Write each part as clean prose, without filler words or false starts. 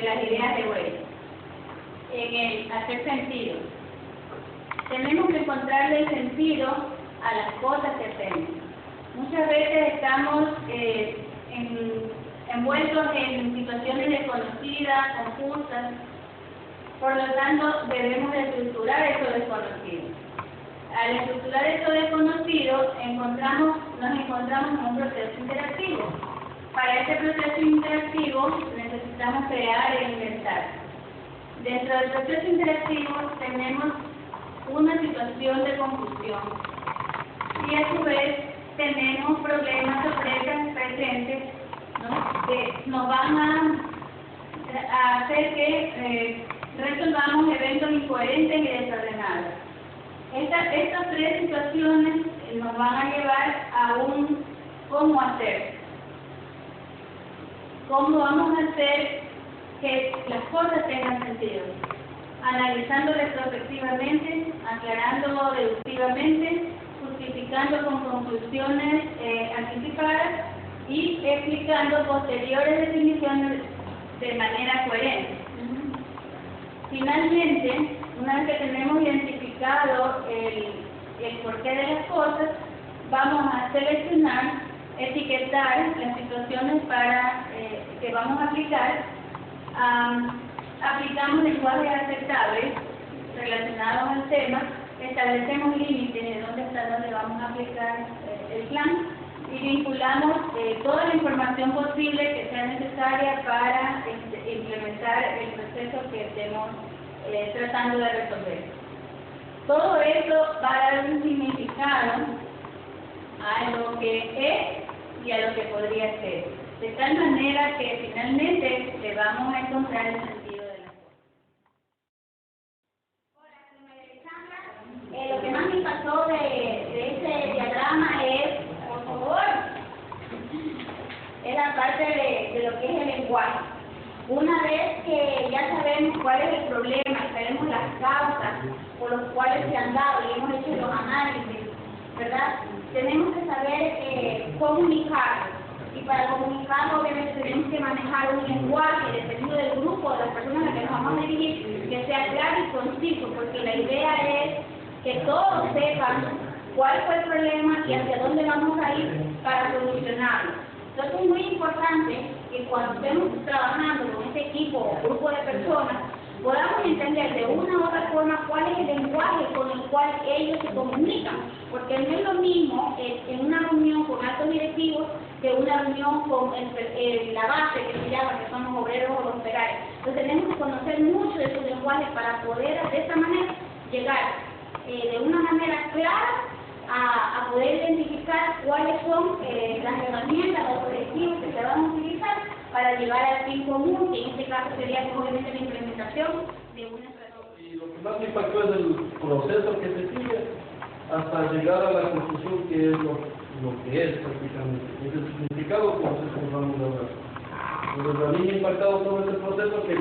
de las ideas de Weiss, en el hacer sentido. Tenemos que encontrarle el sentido a las cosas que hacemos. Muchas veces estamos envueltos en situaciones desconocidas, confusas, por lo tanto debemos de estructurar eso desconocido. Al estructurar eso desconocido, nos encontramos en un proceso interactivo. Para ese proceso interactivo necesitamos crear e inventar. Dentro del proceso interactivo tenemos una situación de confusión y a su vez tenemos problemas, sorpresas presentes, ¿no?, que nos van a hacer que resolvamos eventos incoherentes y desordenados. Estas tres situaciones nos van a llevar a un cómo hacer. ¿Cómo vamos a hacer que las cosas tengan sentido? Analizando retrospectivamente, aclarando deductivamente, justificando con conclusiones anticipadas y explicando posteriores definiciones de manera coherente. Finalmente, una vez que tenemos identificado el porqué de las cosas, vamos a seleccionar, etiquetar las situaciones que vamos a aplicar. Aplicamos lenguajes aceptables relacionados al tema, establecemos límites de dónde vamos a aplicar el plan y vinculamos toda la información posible que sea necesaria para implementar el proceso que estemos tratando de resolver. Todo eso va a dar un significado a lo que es y a lo que podría ser, de tal manera que finalmente le vamos a encontrar el sentido de las cosas. Hola, soy María Alejandra. Lo que más me impactó de ese diagrama es, por favor, es la parte de lo que es el lenguaje. Una vez que ya sabemos cuál es el problema, sabemos las causas por las cuales se han dado y hemos hecho los análisis, ¿verdad? Tenemos que saber comunicar. Y para comunicar, obviamente, tenemos que manejar un lenguaje, dependiendo del grupo, de las personas a las que nos vamos a dirigir, que sea claro y conciso, porque la idea es que todos sepan cuál fue el problema y hacia dónde vamos a ir para solucionarlo. Entonces es muy importante que cuando estemos trabajando con este equipo o grupo de personas, podamos entender de una u otra forma cuál es el lenguaje con el cual ellos se comunican, porque no es lo mismo en una reunión con altos directivos que una reunión con la base, que se llama, que son los obreros o los operarios. Entonces tenemos que conocer mucho de su lenguaje para poder de esta manera llegar de una manera clara a poder identificar cuáles son las herramientas, los objetivos que se van a utilizar para llegar al fin común, que en este caso sería obviamente la implementación de una estrategia. Y lo que más me impactó es el proceso que se sigue hasta llegar a la conclusión que es lo que es prácticamente, es el significado del proceso que vamos a hablar. Entonces a mí me ha impactado todo este proceso que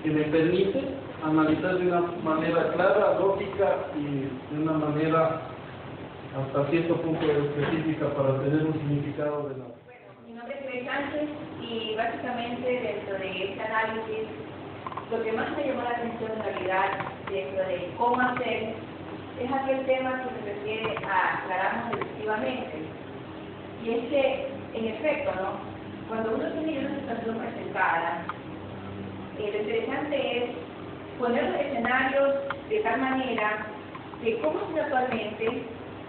me permite analizar de una manera clara, lógica y de una manera hasta cierto punto específica para tener un significado de la... Mi nombre es Grace Sánchez y básicamente dentro de este análisis lo que más me llamó la atención en realidad dentro de cómo hacer es aquel tema que se refiere a aclararnos efectivamente. Y es que, en efecto, ¿no?, cuando uno tiene una situación presentada, lo interesante es poner los escenarios de tal manera de cómo es actualmente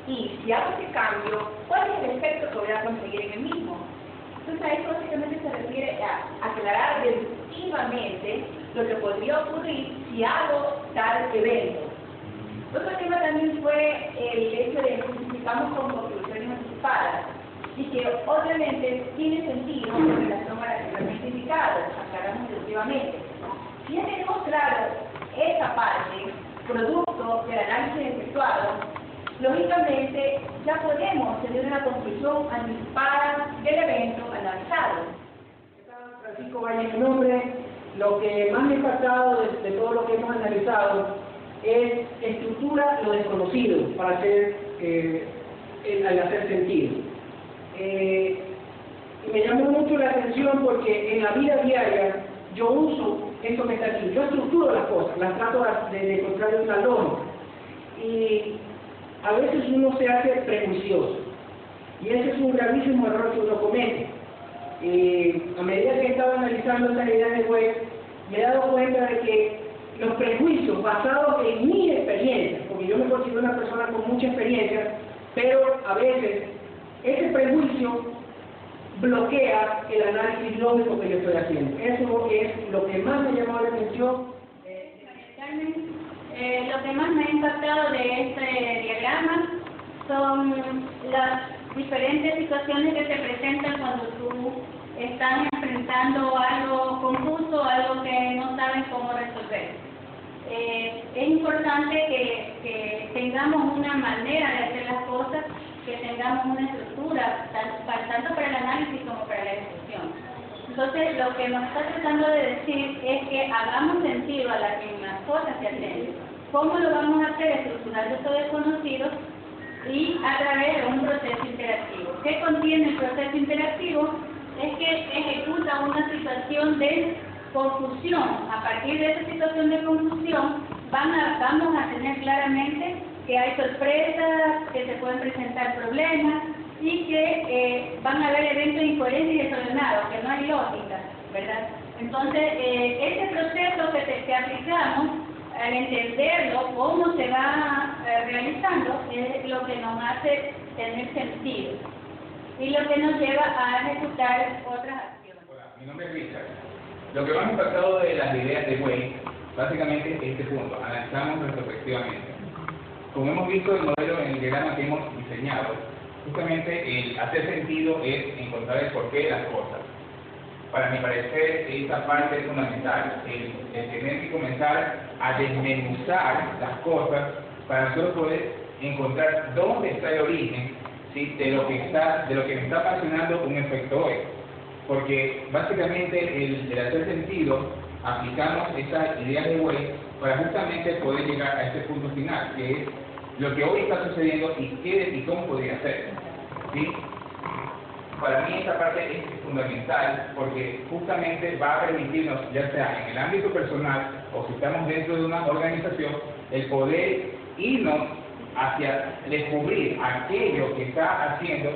y si hago ese cambio, ¿cuál es el efecto que voy a conseguir en el mismo? Entonces a eso básicamente se refiere a aclarar deductivamente lo que podría ocurrir si hago tal evento. Otro tema también fue el hecho de que justificamos con conclusiones anticipadas y que obviamente tiene sentido en relación a las herramientas indicadas, aclaramos deductivamente. Si ya tenemos claro esa parte, producto del análisis efectuado, lógicamente ya podemos tener una conclusión anticipada del evento analizado. Francisco Valle, mi nombre. Lo que más me ha impactado de todo lo que hemos analizado es estructura lo desconocido para hacer al hacer sentido. Me llamó mucho la atención porque en la vida diaria yo uso esto que está aquí, yo estructuro las cosas, las trato de encontrar una lógica. Y a veces uno se hace prejuicioso, y ese es un gravísimo error que uno comete. A medida que he estado analizando estas ideas de Weil, me he dado cuenta de que los prejuicios basados en mi experiencia, porque yo me considero una persona con mucha experiencia, pero a veces ese prejuicio bloquea el análisis lógico que yo estoy haciendo. Eso es lo que más me llamó la atención. Carmen, lo que más me ha impactado de este diagrama son las diferentes situaciones que se presentan cuando tú estás enfrentando algo confuso, algo que no sabes cómo resolver. Es importante que tengamos una manera de hacer las cosas, que tengamos una estructura, tanto para el análisis como para la ejecución. Entonces, lo que nos está tratando de decir es que hagamos sentido en las cosas que hacemos. ¿Cómo lo vamos a hacer? Estructurando estos desconocidos y a través de un proceso interactivo. ¿Qué contiene el proceso interactivo? Es que ejecuta una situación de confusión. A partir de esa situación de confusión, vamos a tener claramente que hay sorpresas, que se pueden presentar problemas y que van a haber eventos incoherentes y desordenados, que no hay lógica, ¿verdad? Entonces, ese proceso que aplicamos, al entenderlo, cómo se va realizando, es lo que nos hace tener sentido y lo que nos lleva a ejecutar otras acciones. Hola, mi nombre es Richard. Lo que más me ha impactado de las ideas de Weil, básicamente es este punto, analizamos retrospectivamente. Como hemos visto el modelo en el diagrama que hemos diseñado, justamente el hacer sentido es encontrar el porqué de las cosas. Para mi parecer, esa parte es fundamental, el tener que comenzar a desmenuzar las cosas para nosotros poder encontrar dónde está el origen, ¿sí?, de lo que me está apasionando un efecto hoy. Porque básicamente el hacer sentido, aplicamos esas ideas de Weil para justamente poder llegar a este punto final, que es lo que hoy está sucediendo y cómo podría ser, ¿sí? Para mí esta parte es fundamental porque justamente va a permitirnos, ya sea en el ámbito personal o si estamos dentro de una organización, el poder irnos hacia descubrir aquello que está haciendo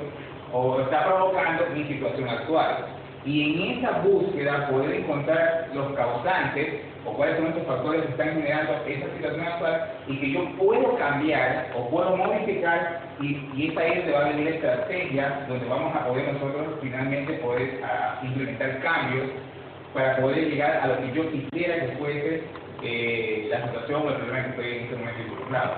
o está provocando mi situación actual. Y en esa búsqueda poder encontrar los causantes o cuáles son esos factores que están generando esa situación actual y que yo puedo cambiar o puedo modificar y esa es donde va a venir la estrategia donde vamos a poder nosotros finalmente poder implementar cambios para poder llegar a lo que yo quisiera que fuese la situación o el problema que estoy en este momento involucrado.